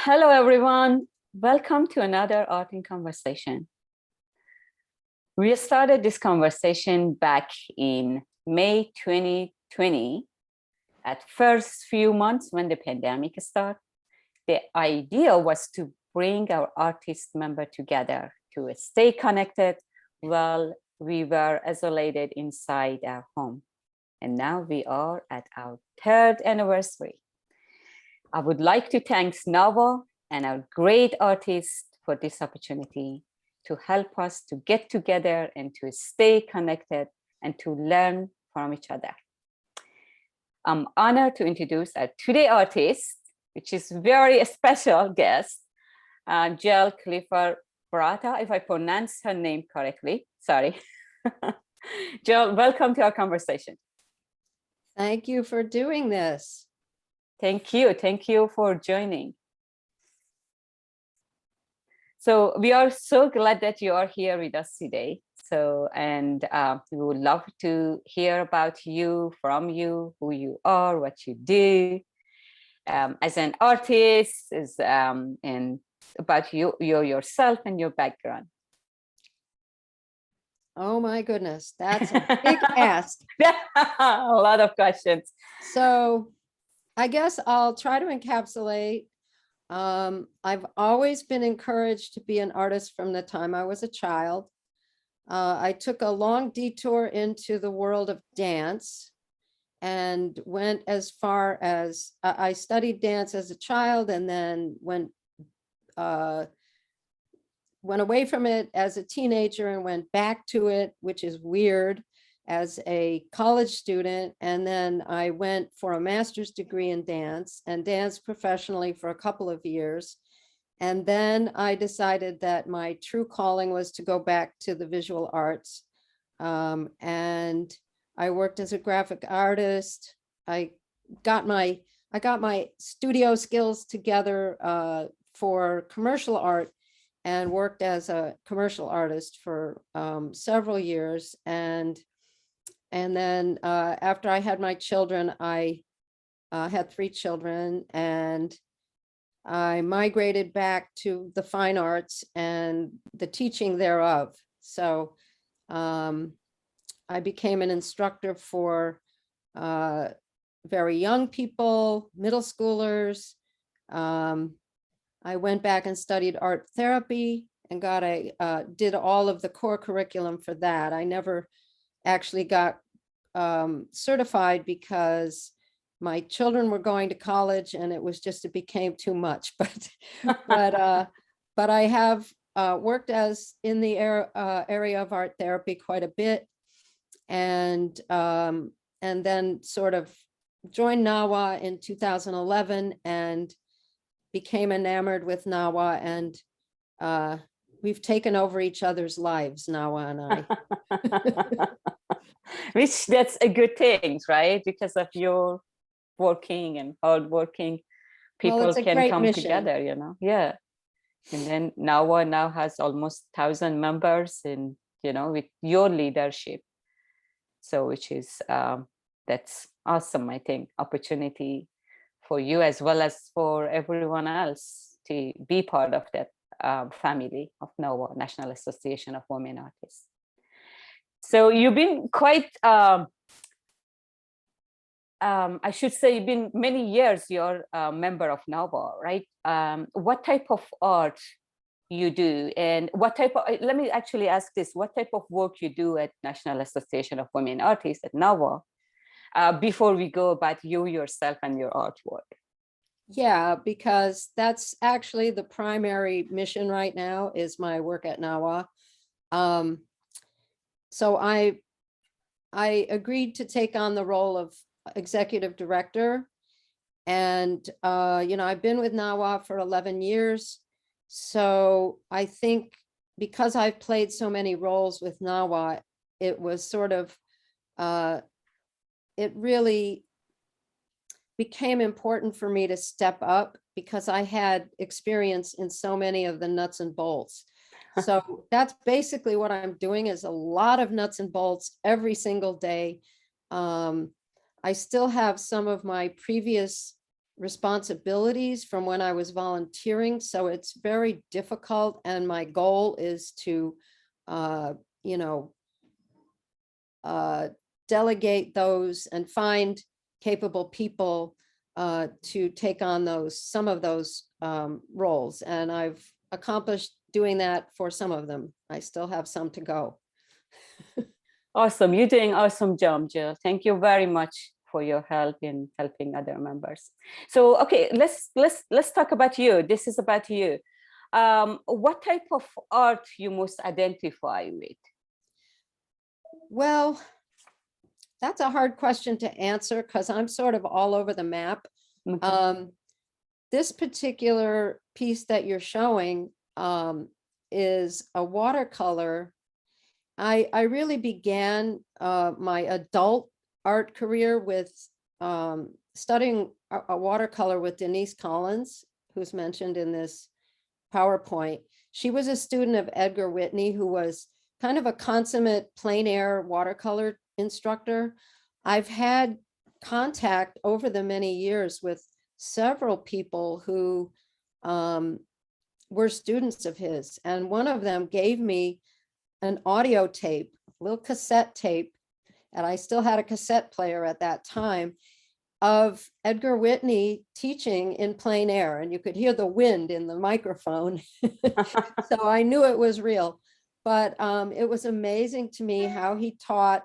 Hello, everyone. Welcome to another Art in Conversation. We started this conversation back in May 2020. At first few months when the pandemic started, the idea was to bring our artist members together to stay connected while we were isolated inside our home. And now we are at our 3rd anniversary. I would like to thank Nava and our great artists for this opportunity to help us to get together and to stay connected and to learn from each other. I'm honored to introduce our today artist, which is very special guest, Jill Clifford Baratta, if I pronounce her name correctly. Sorry. Jill, welcome to our conversation. Thank you for doing this. Thank you. Thank you for joining. So we are so glad that you are here with us today. So, and we would love to hear about you, from you, who you are, what you do as an artist, and about you yourself and your background. Oh my goodness, that's a big ask. A lot of questions. So I guess I'll try to encapsulate. I've always been encouraged to be an artist from the time I was a child. I took a long detour into the world of dance and went as far as I studied dance as a child and then went away from it as a teenager and went back to it, which is weird, as a college student. And then I went for a master's degree in dance and danced professionally for a couple of years. And then I decided that my true calling was to go back to the visual arts. And I worked as a graphic artist. I got my studio skills together for commercial art and worked as a commercial artist for several years. And then after I had my children, I had 3 children, and I migrated back to the fine arts and the teaching thereof. So I became an instructor for very young people, middle schoolers. I went back and studied art therapy and did all of the core curriculum for that. I never actually got certified because my children were going to college and it became too much. But I have worked in the area of art therapy quite a bit, and then sort of joined NAWA in 2011 and became enamored with NAWA, and we've taken over each other's lives, NAWA and I. Which that's a good thing, right? Because of your working and hardworking people can come together, you know. Yeah. And then NAWA now has almost 1,000 members, and with your leadership. So which is that's awesome, I think, opportunity for you as well as for everyone else to be part of that family of NAWA, National Association of Women Artists. So you've been quite, I should say, you've been many years you're a member of NAWA, right? What type of art you do, and what type of, let me actually ask this, what type of work you do at National Association of Women Artists at NAWA, before we go about you yourself and your artwork? Yeah, because that's actually the primary mission right now is my work at NAWA. So I agreed to take on the role of executive director, and I've been with NAWA for 11 years. So I think because I've played so many roles with NAWA, it was sort of it really became important for me to step up because I had experience in so many of the nuts and bolts. So that's basically what I'm doing, is a lot of nuts and bolts every single day. I still have some of my previous responsibilities from when I was volunteering. So it's very difficult. And my goal is to, you know, delegate those and find capable people to take on some of those roles. And I've accomplished doing that for some of them. I still have some to go. Awesome. You're doing awesome job, Jill. Thank you very much for your help in helping other members. So, okay, let's talk about you. This is about you. What type of art you most identify with? Well, that's a hard question to answer because I'm sort of all over the map. Okay. This particular piece that you're showing is a watercolor. I really began my adult art career with studying a watercolor with Denise Collins, who's mentioned in this PowerPoint. She was a student of Edgar Whitney, who was kind of a consummate plein air watercolor instructor. I've had contact over the many years with several people who were students of his. And one of them gave me an audio tape, a little cassette tape, and I still had a cassette player at that time, of Edgar Whitney teaching in plein air. And you could hear the wind in the microphone. So I knew it was real. But it was amazing to me how he taught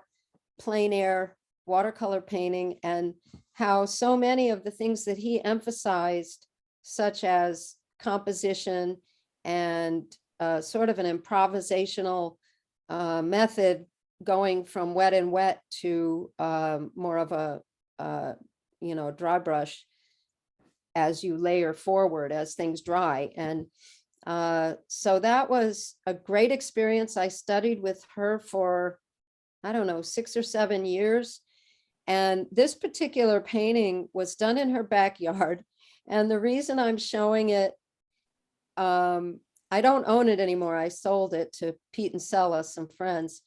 plein air watercolor painting and how so many of the things that he emphasized, such as composition and sort of an improvisational method, going from wet and wet to more of a dry brush as you layer forward as things dry. And so that was a great experience. I studied with her for, I don't know, 6 or 7 years. And this particular painting was done in her backyard. And the reason I'm showing it, I don't own it anymore. I sold it to Pete and Sella, some friends.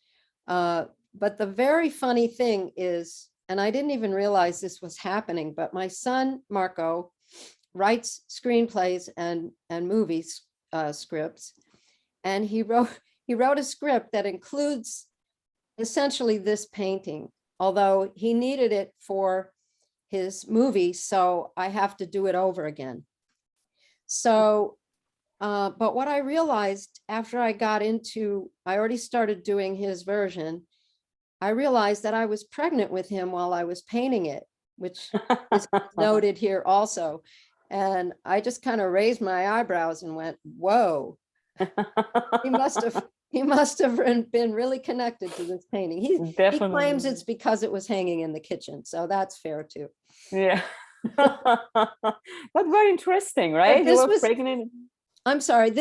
But the very funny thing is, and I didn't even realize this was happening, but my son, Marco, writes screenplays and movies scripts. And he wrote a script that includes essentially this painting, although he needed it for his movie, so I have to do it over again. So, but what I realized after I already started doing his version, I realized that I was pregnant with him while I was painting it, which is noted here also. And I just kind of raised my eyebrows and went, whoa, he must have been really connected to this painting. He claims it's because it was hanging in the kitchen. So that's fair too. Yeah. But very interesting, right? This you were was pregnant. I'm sorry,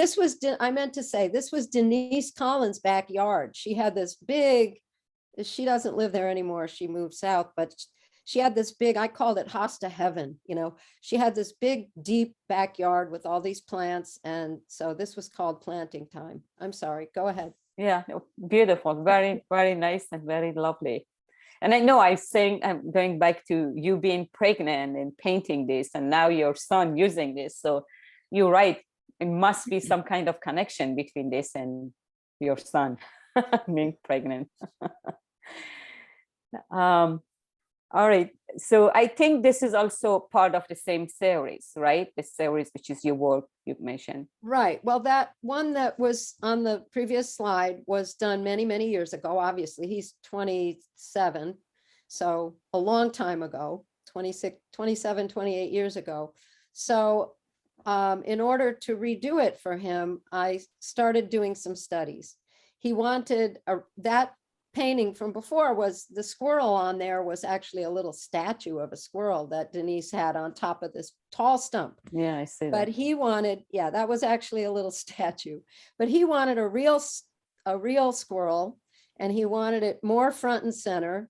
I meant to say, this was Denise Collins' backyard. She had this big, she doesn't live there anymore. She moved south, but she had this big, I called it Hosta Heaven. She had this big, deep backyard with all these plants. And so this was called planting time. I'm sorry, go ahead. Yeah, beautiful. Very, very nice and very lovely. And I know I'm going back to you being pregnant and painting this, and now your son using this. So you're right. It must be some kind of connection between this and your son being pregnant. All right. So I think this is also part of the same series, right? The series, which is your work you mentioned. Right. Well, that one that was on the previous slide was done many, many years ago. Obviously, he's 27. So a long time ago, 26, 27, 28 years ago. So in order to redo it for him, I started doing some studies. He wanted that painting from before was the squirrel on there was actually a little statue of a squirrel that Denise had on top of this tall stump. Yeah, I see that. But he wanted, yeah, that was actually a little statue, but he wanted a real squirrel, and he wanted it more front and center.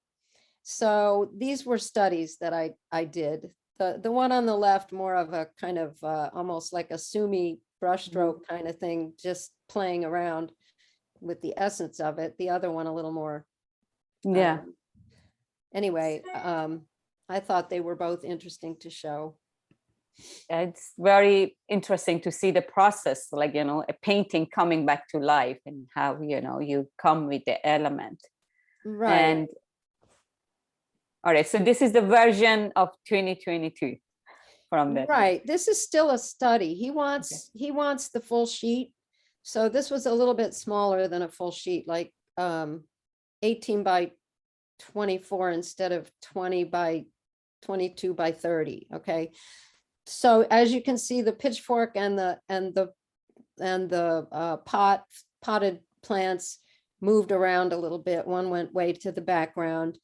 So these were studies that I did. The one on the left, more of a kind of almost like a Sumi brushstroke kind of thing, just playing around with the essence of it. The other one a little more. Yeah. Anyway, I thought they were both interesting to show. It's very interesting to see the process, like, a painting coming back to life and how, you come with the element. Right. And all right, so this is the version of 2022 from that. Right. This is still a study. He wants the full sheet. So this was a little bit smaller than a full sheet, like 18 by 24 instead of 20 by 22 by 30. Okay. So as you can see, the pitchfork and the potted plants moved around a little bit. One went way to the background.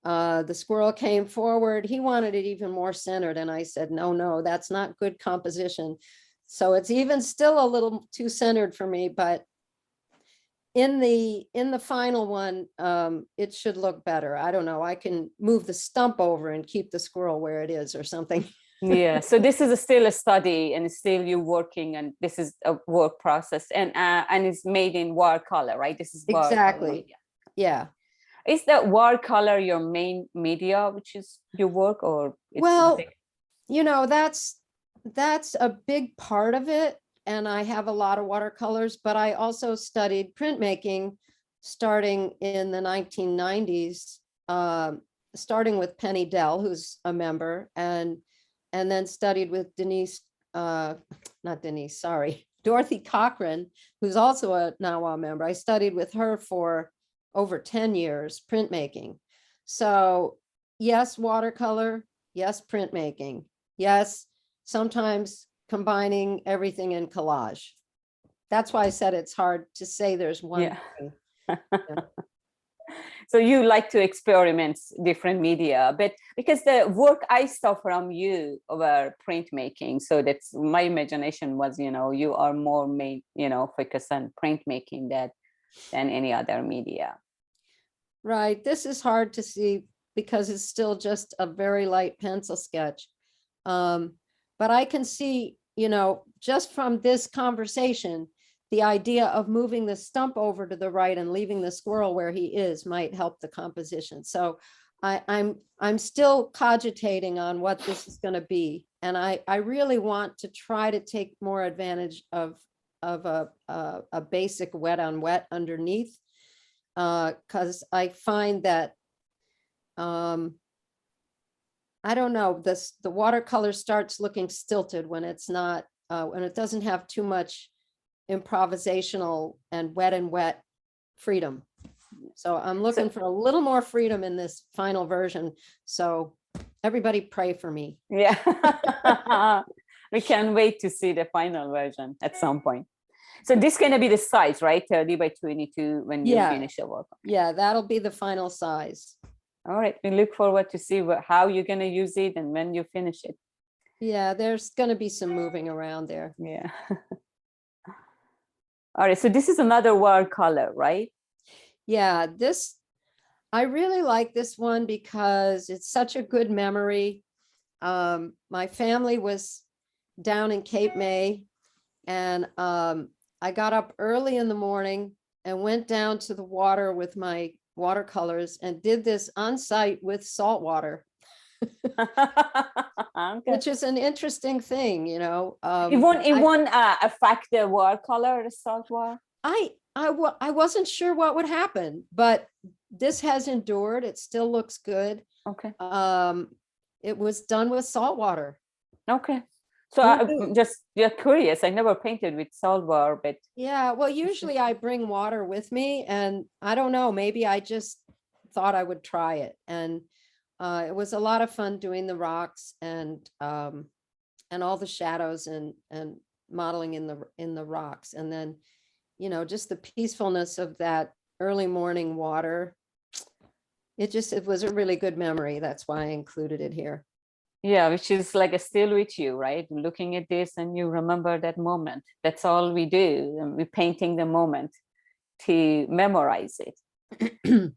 The squirrel came forward. He wanted it even more centered. And I said, no, that's not good composition. So it's even still a little too centered for me, but in the final one, it should look better. I don't know. I can move the stump over and keep the squirrel where it is or something. Yeah, so this is still a study and still you working, and this is a work process, and it's made in watercolor, right? This is watercolor Exactly. media. Yeah. Is that watercolor your main media, which is your work, or it's Well, something? that's a big part of it. And I have a lot of watercolors, but I also studied printmaking starting in the 1990s, starting with Penny Dell, who's a member, and then studied with Dorothy Cochran, who's also a NAWA member. I studied with her for over 10 years, printmaking. So yes, watercolor, yes, printmaking, yes, sometimes combining everything in collage. That's why I said it's hard to say there's one Yeah. thing. So you like to experiment different media, but because the work I saw from you were printmaking, so that's my imagination was, you are more made, focused on printmaking than any other media. Right. This is hard to see because it's still just a very light pencil sketch. But I can see, just from this conversation, the idea of moving the stump over to the right and leaving the squirrel where he is might help the composition. So I'm still cogitating on what this is going to be. And I really want to try to take more advantage of a basic wet on wet underneath. Because I find that I don't know, the watercolor starts looking stilted when it's not, when it doesn't have too much improvisational and wet freedom. So I'm looking for a little more freedom in this final version. So everybody pray for me. Yeah. We can't wait to see the final version at some point. So this is going to be the size, right? 30 by 22 when you finish the work. Yeah, that'll be the final size. All right. We look forward to see how you're going to use it and when you finish it. Yeah, there's going to be some moving around there. Yeah. All right. So this is another watercolor, right? Yeah, I really like this one because it's such a good memory. My family was down in Cape May, and I got up early in the morning and went down to the water with my watercolors and did this on site with salt water. Okay. Which is an interesting thing, It won't affect the watercolor, the salt water? I wasn't sure what would happen, but this has endured. It still looks good. Okay. It was done with salt water. Okay. So I'm just curious. I never painted with salt water, but yeah, well, usually I bring water with me, and I don't know, maybe I just thought I would try it. And it was a lot of fun doing the rocks and all the shadows and modeling in the rocks. And then, just the peacefulness of that early morning water. It was a really good memory. That's why I included it here. Yeah, which is like still with you, right? Looking at this and you remember that moment. That's all we do. And we're painting the moment to memorize it.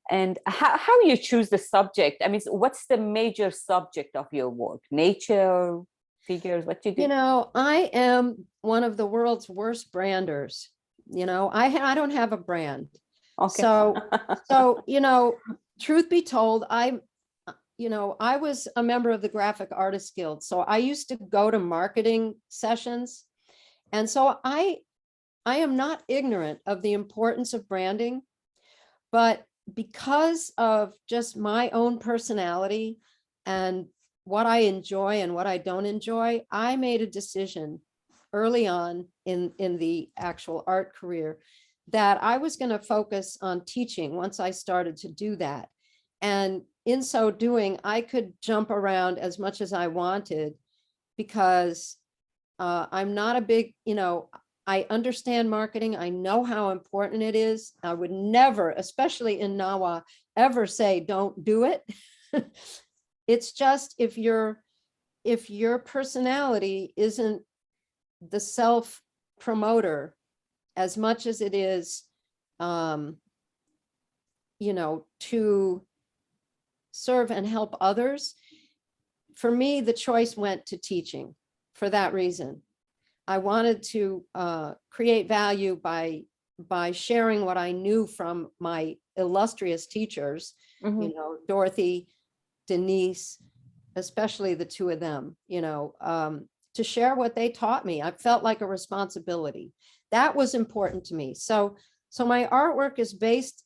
And how you choose the subject? I mean, what's the major subject of your work? Nature, figures, what you do? I am one of the world's worst branders. I don't have a brand. Okay. So, truth be told, I was a member of the Graphic Artists Guild, so I used to go to marketing sessions. And so I am not ignorant of the importance of branding, but because of just my own personality and what I enjoy and what I don't enjoy, I made a decision early on in the actual art career that I was going to focus on teaching once I started to do that. And in so doing, I could jump around as much as I wanted because I'm not a big, I understand marketing. I know how important it is. I would never, especially in NAWA, ever say don't do it. It's just if your personality isn't the self promoter as much as it is, to serve and help others. For me, the choice went to teaching for that reason. I wanted to create value by sharing what I knew from my illustrious teachers, Mhm. Dorothy, Denise, especially the two of them, to share what they taught me. I felt like a responsibility. That was important to me. So my artwork is based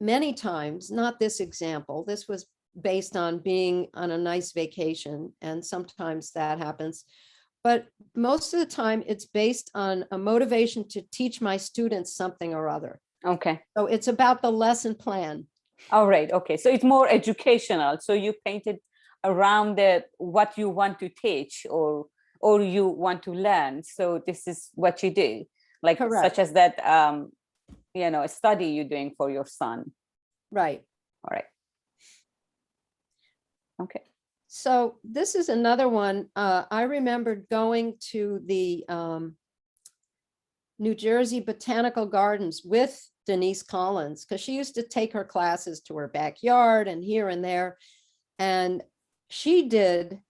many times, not this example. This was based on being on a nice vacation, and sometimes that happens. But most of the time, it's based on a motivation to teach my students something or other. Okay. So it's about the lesson plan. All right. Okay. So it's more educational. So you painted around what you want to teach or you want to learn. So this is what you do, like Correct. such as that a study you're doing for your son. Right. All right. Okay. So this is another one. I remembered going to the New Jersey Botanical Gardens with Denise Collins, because she used to take her classes to her backyard and here and there. And she did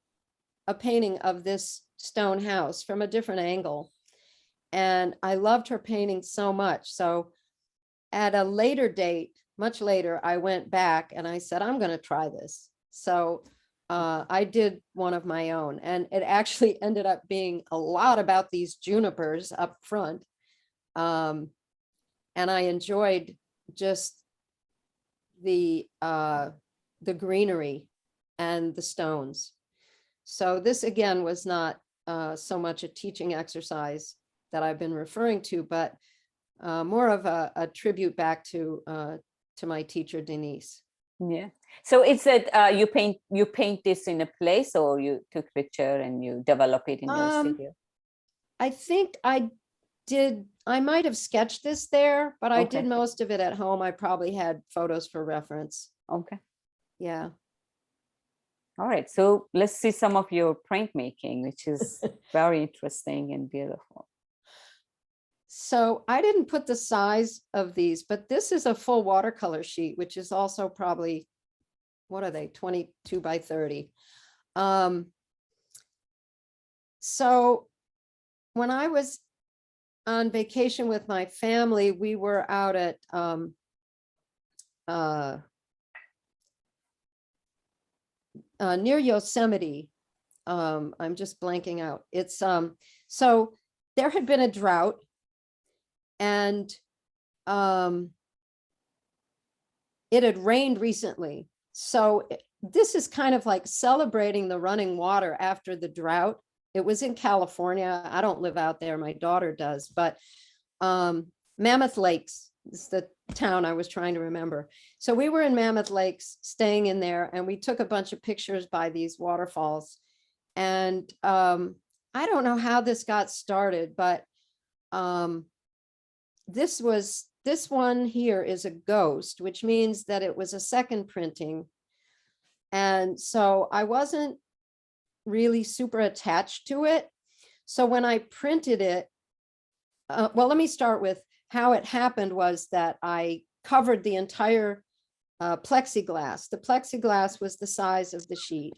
a painting of this stone house from a different angle. And I loved her painting so much. So at a later date, much later, I went back and I said, I'm going to try this. So I did one of my own, and it actually ended up being a lot about these junipers up front. And I enjoyed just the greenery and the stones. So this again was not so much a teaching exercise that I've been referring to, but more of a tribute back to my teacher, Denise. Yeah. So it's that you paint this in a place, or you took picture and you develop it in your studio? I think I might have sketched this there, but I did Okay. most of it at home. I probably had photos for reference. Okay. Yeah. All right. So let's see some of your printmaking, which is very interesting and beautiful. So I didn't put the size of these, but this is a full watercolor sheet, which is also probably, what are they, 22 by 30. So when I was on vacation with my family, we were out at near Yosemite. I'm just blanking out. It's so there had been a drought, and it had rained recently. So this is kind of like celebrating the running water after the drought. It was in California. I don't live out there. My daughter does, but Mammoth Lakes is the town I was trying to remember. So we were in Mammoth Lakes, staying in there, and we took a bunch of pictures by these waterfalls. And I don't know how this got started, but this one here is a ghost, which means that it was a second printing. And so I wasn't really super attached to it. So when I printed it, well, let me start with how it happened. Was that I covered the entire plexiglass. The plexiglass was the size of the sheet,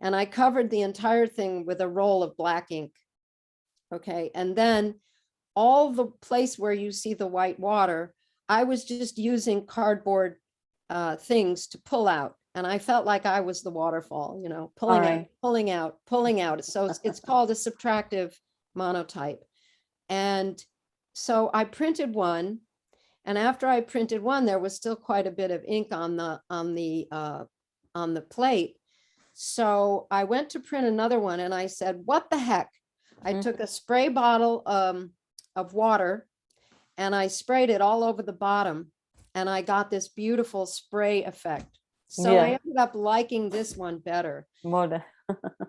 and I covered the entire thing with a roll of black ink. Okay, and then all the place where you see the white water, I was just using cardboard things to pull out. and I felt like I was the waterfall, All pulling out, right. pulling out, pulling out. So it's called a subtractive monotype. And so I printed one, and after I printed one, there was still quite a bit of ink on the plate. So I went to print another one, and I said, what the heck? I Mhm. took a spray bottle of water, and I sprayed it all over the bottom, and I got this beautiful spray effect. So I Yeah, ended up liking this one better. more than.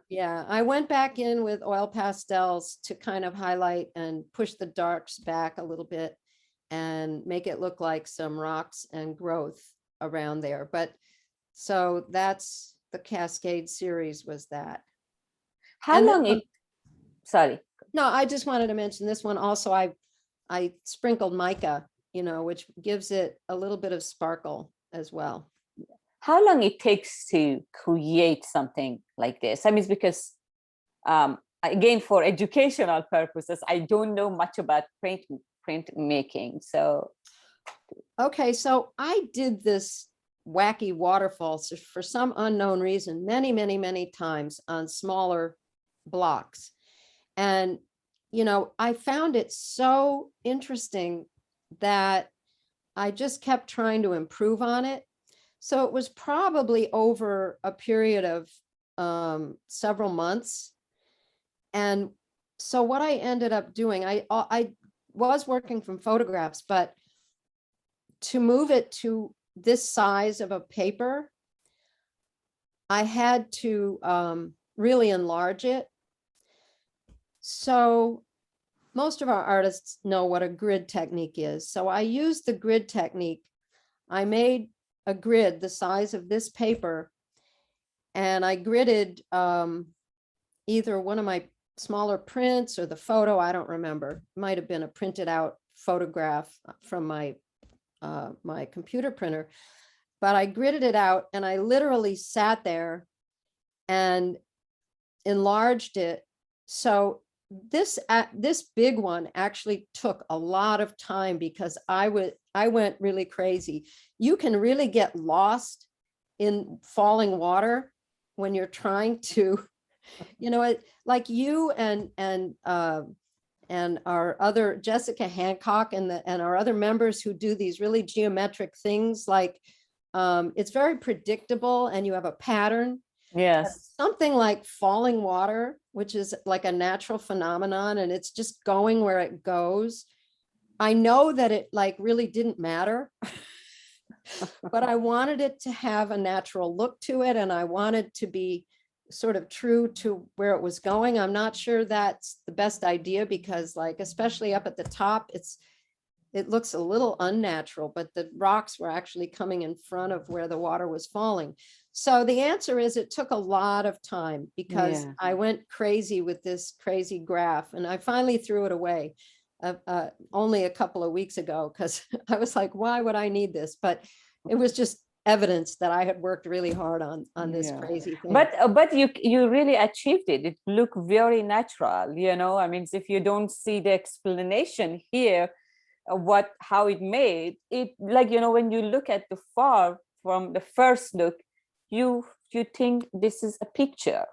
Yeah, I went back in with oil pastels to kind of highlight and push the darks back a little bit and make it look like some rocks and growth around there. But so that's the Cascade series, was that. How And this long one, it, sorry, no, I just wanted to mention this one also. I sprinkled mica, which gives it a little bit of sparkle as well. how long it takes to create something like this? I mean, it's because, again, for educational purposes, I don't know much about print making. So, Okay, so I did this wacky waterfall for some unknown reason many, many, many times on smaller blocks. And, I found it so interesting that I just kept trying to improve on it. So it was probably over a period of several months. And so what I ended up doing, I was working from photographs, but to move it to this size of a paper, I had to really enlarge it. So most of our artists know what a grid technique is. So I used the grid technique. I made a grid the size of this paper, and I gridded either one of my smaller prints or the photo. I don't remember. It might have been a printed out photograph from my my computer printer, but I gridded it out, and I literally sat there and enlarged it. So this big one actually took a lot of time because I went really crazy. You can really get lost in falling water when you're trying to, like you and our other Jessica Hancock and our other members who do these really geometric things, like it's very predictable and you have a pattern. yes. Something like falling water, which is like a natural phenomenon and it's just going where it goes. I know that it like really didn't matter, but I wanted it to have a natural look to it, and I wanted to be sort of true to where it was going. I'm not sure that's the best idea because, like, especially up at the top, it looks a little unnatural, but the rocks were actually coming in front of where the water was falling. So the answer is it took a lot of time because Yeah. I went crazy with this crazy graph, and I finally threw it away only a couple of weeks ago because I was like, why would I need this? But it was just evidence that I had worked really hard on this Yeah. crazy thing. But you really achieved it. It looked very natural, I mean, if you don't see the explanation here, how it made it, like, when you look at the far from the first look, you think this is a picture,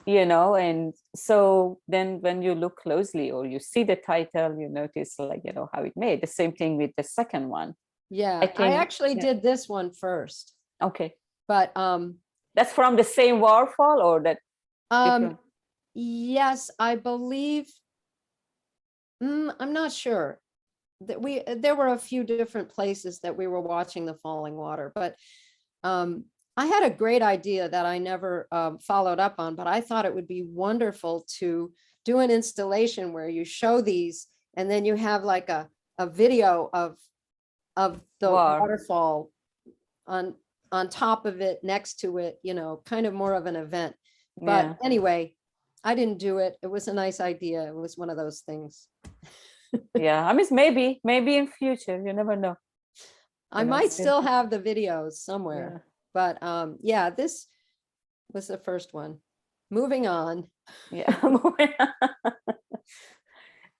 and so then when you look closely or you see the title, you notice, like, how it made. The same thing with the second one. Yeah, I I think, actually yeah. did this one first, Okay, but that's from the same waterfall or that different? yes, I believe, I'm not sure that there were a few different places that we were watching the falling water, but I had a great idea that I never followed up on, but I thought it would be wonderful to do an installation where you show these and then you have like a video of the Wow. waterfall on top of it, next to it, kind of more of an event. But Yeah. anyway, I didn't do it. It was a nice idea. It was one of those things. Yeah, I mean, maybe in future, you never know. I might still have the videos somewhere, but yeah, this was the first one. Moving on. Yeah.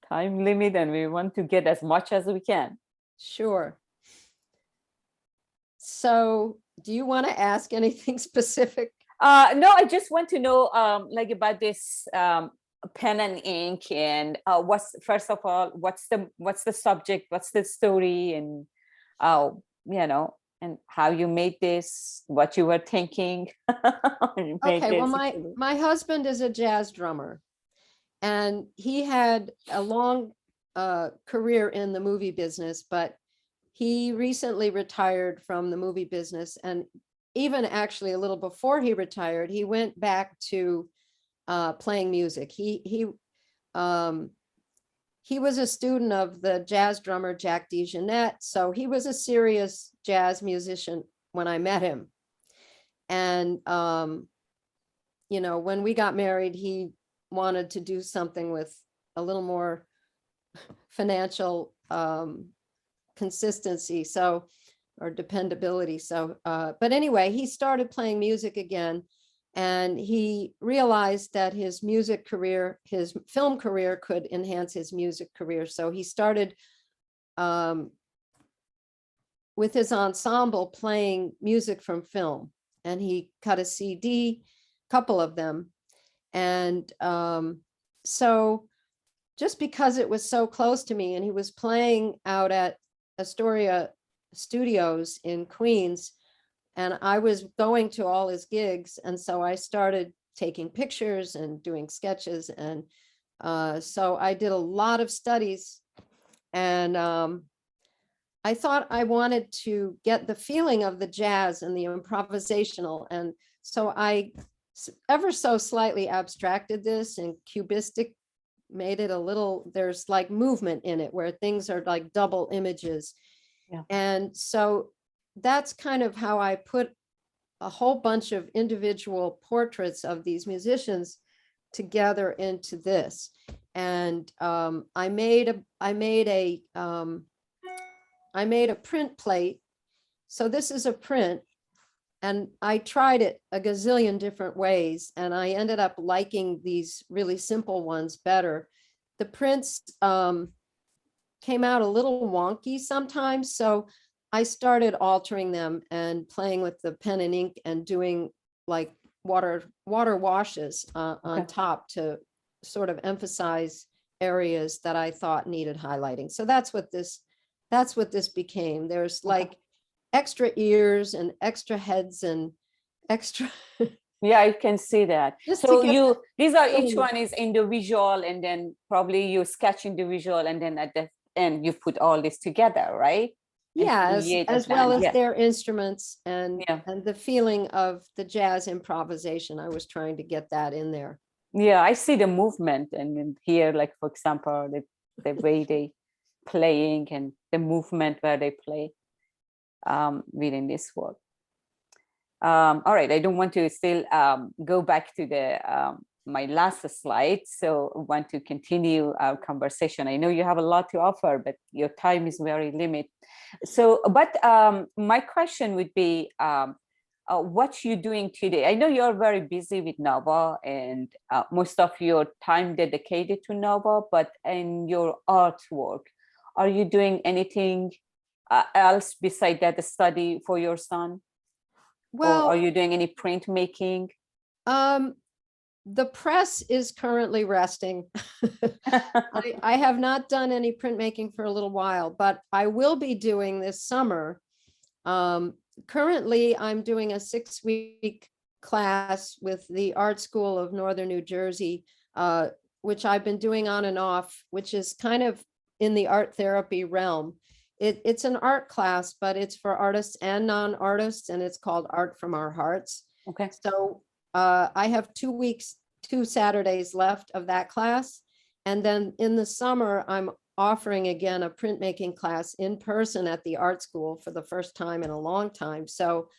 Time limit, and we want to get as much as we can. Sure. So do you want to ask anything specific? No, I just want to know like about this pen and ink, and what's, first of all, what's the subject, what's the story, and you know, and how you made this, what you were thinking when you made Okay, well, this. my husband is a jazz drummer, and he had a long career in the movie business, but he recently retired from the movie business. And even actually a little before he retired, he went back to playing music. He was a student of the jazz drummer Jack DeJohnette, so he was a serious jazz musician when I met him. And when we got married, he wanted to do something with a little more financial consistency, or dependability. So, but anyway, he started playing music again, and he realized that his music career, his film career, could enhance his music career. So he started with his ensemble playing music from film, and he cut a CD, couple of them. And so just because it was so close to me, and he was playing out at Astoria Studios in Queens, and I was going to all his gigs, and so I started taking pictures and doing sketches. And so I did a lot of studies, and I thought I wanted to get the feeling of the jazz and the improvisational. And so I ever so slightly abstracted this and cubistic, made it a little, there's like movement in it where things are like double images. Yeah. And so that's kind of how I put a whole bunch of individual portraits of these musicians together into this. And I made a print plate. So this is a print, and I tried it a gazillion different ways, and I ended up liking these really simple ones better. The prints came out a little wonky sometimes, so I started altering them and playing with the pen and ink and doing like water washes on top to sort of emphasize areas that I thought needed highlighting. So that's what this became. There's like extra ears and extra heads and extra. Yeah, I can see that. Just to So get these are, each feeling. one is individual, and then probably you sketch individual, and then at the end you put all this together, right? And Yeah, create a as well band. as Yeah. their instruments and Yeah. the feeling of the jazz improvisation. I was trying to get that in there. Yeah, I see the movement, and then here, like for example, the way they playing and the movement where they play within this work. All right, I don't want to still go back to the my last slide, so I want to continue our conversation. I know you have a lot to offer, but your time is very limited. So, but my question would be, what you doing today? I know you're very busy with Nova, and most of your time dedicated to Nova, but in your artwork, are you doing anything else beside that study for your son? Well, or are you doing any printmaking? the press is currently resting. I have not done any printmaking for a little while, but I will be doing this summer. Currently, I'm doing a 6-week class with the Art School of Northern New Jersey, which I've been doing on and off, which is kind of in the art therapy realm. It's an art class, but it's for artists and non-artists, and it's called Art from Our Hearts. Okay. So I have 2 weeks, 2 Saturdays left of that class. And then in the summer, I'm offering again a printmaking class in person at the art school for the first time in a long time. So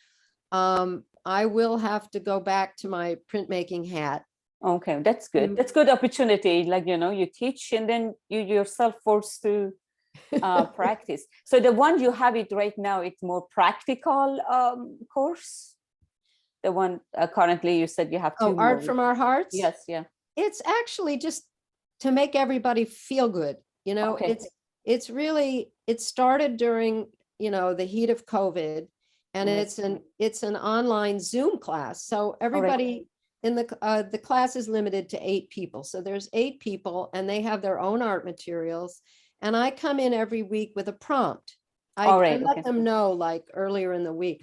I will have to go back to my printmaking hat. Okay, that's good. That's good opportunity. Like, you teach, and then you yourself forced to practice. So the one you have it right now, it's more practical course. The one currently you said you have two Art more. from Our Hearts. Yes, yeah. It's actually just to make everybody feel good. Okay. It's really, it started during, the heat of COVID. and it's an online Zoom class. So everybody in the class is limited to 8 people. So there's 8 people and they have their own art materials. And I come in every week with a prompt. I let them know like earlier in the week,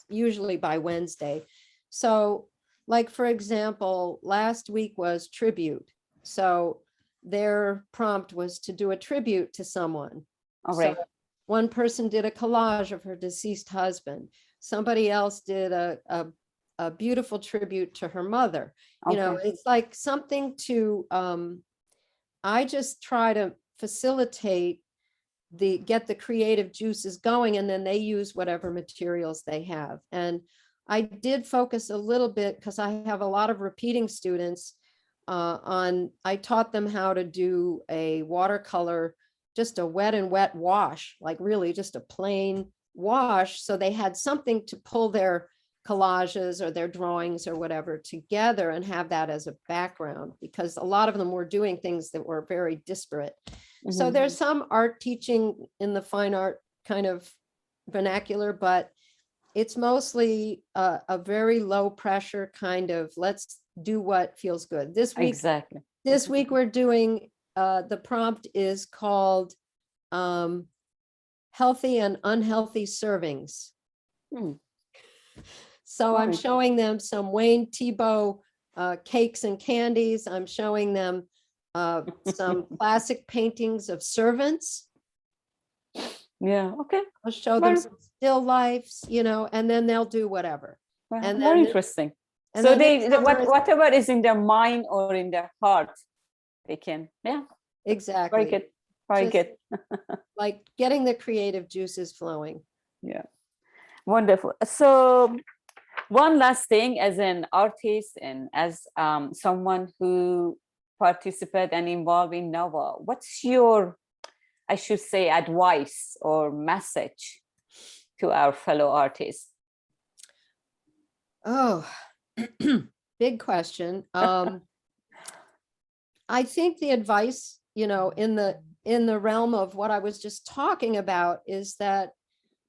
usually by Wednesday. So like, for example, last week was tribute. So their prompt was to do a tribute to someone. So one person did a collage of her deceased husband. Somebody else did a beautiful tribute to her mother. You know, it's like something to, I just try to facilitate get the creative juices going, and then they use whatever materials they have. And I did focus a little bit because I have a lot of repeating students I taught them how to do a watercolor, just a wet and wet wash, like really just a plain wash. So they had something to pull their collages or their drawings or whatever together and have that as a background, because a lot of them were doing things that were very disparate. So there's some art teaching in the fine art kind of vernacular, but it's mostly a very low pressure kind of, let's do what feels good. This week, this week we're doing, the prompt is called healthy and unhealthy servings. So I'm showing them some Wayne Thiebaud cakes and candies. I'm showing them some classic paintings of servants. I'll show them some still lifes, you know, and then they'll do whatever. And more interesting. And so they whatever is in their mind or in their heart, they can, exactly. Very good. Very good. Like getting the creative juices flowing. Yeah. Wonderful. So one last thing, as an artist and as someone who participate and involved in NOVA, what's your, I should say, advice or message to our fellow artists? Oh, big question. I think the advice, you know, in the realm of what I was just talking about, is that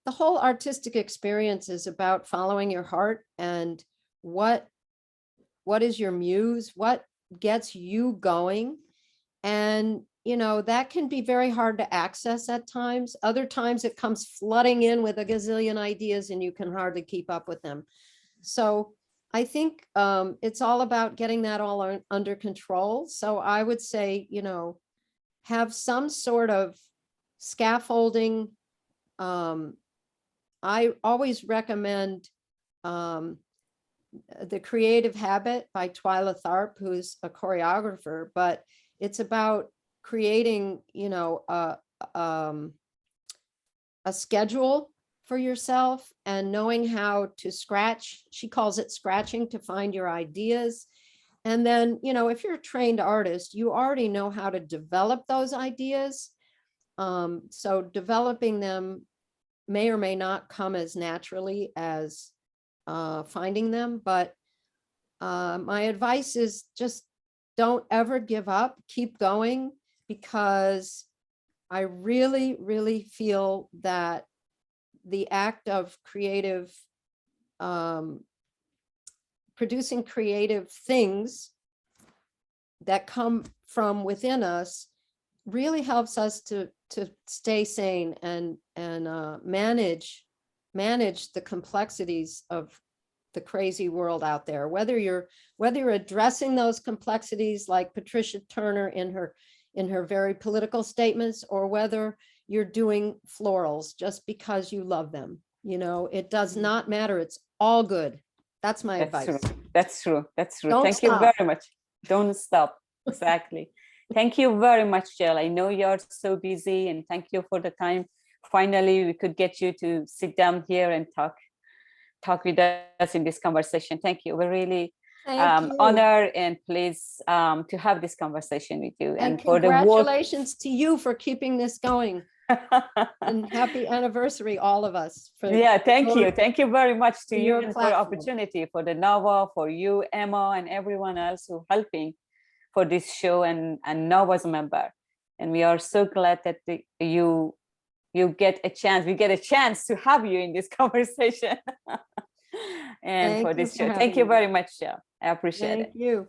the whole artistic experience is about following your heart and what is your muse, what gets you going. And, you know, that can be very hard to access at times. Other times it comes flooding in with a gazillion ideas and you can hardly keep up with them. So I think it's all about getting that all under control. So I would say, you know, have some sort of scaffolding. I always recommend The Creative Habit by Twyla Tharp, who's a choreographer, but it's about creating, you know, a schedule for yourself and knowing how to scratch. She calls it scratching, to find your ideas. And then, you know, if you're a trained artist, you already know how to develop those ideas. So developing them may or may not come as naturally as finding them. But my advice is just don't ever give up, keep going, because I really, really feel that the act of creative, producing creative things that come from within us really helps us to stay sane and manage the complexities of the crazy world out there. Whether you're addressing those complexities like Patricia Turner in her very political statements, or whether you're doing florals just because you love them, you know, it does not matter. It's all good. That's my advice. That's true. That's true. Don't Thank stop. you very much. Don't stop. Exactly. Thank you very much, Jill. I know you're so busy, and thank you for the time. Finally, we could get you to sit down here and talk with us in this conversation. Thank you. We're really honored and pleased to have this conversation with you. And for the work. congratulations to you for keeping this going. And happy anniversary, all of us. Thank you. Thank you very much to you your and for the opportunity, for the NOVA, for you, Emma, and everyone else who helping for this show, and NOVA's member. And we are so glad that you we get a chance to have you in this conversation and Thank for you this for show. Thank having you me. very much, Joe. I appreciate it. Thank you.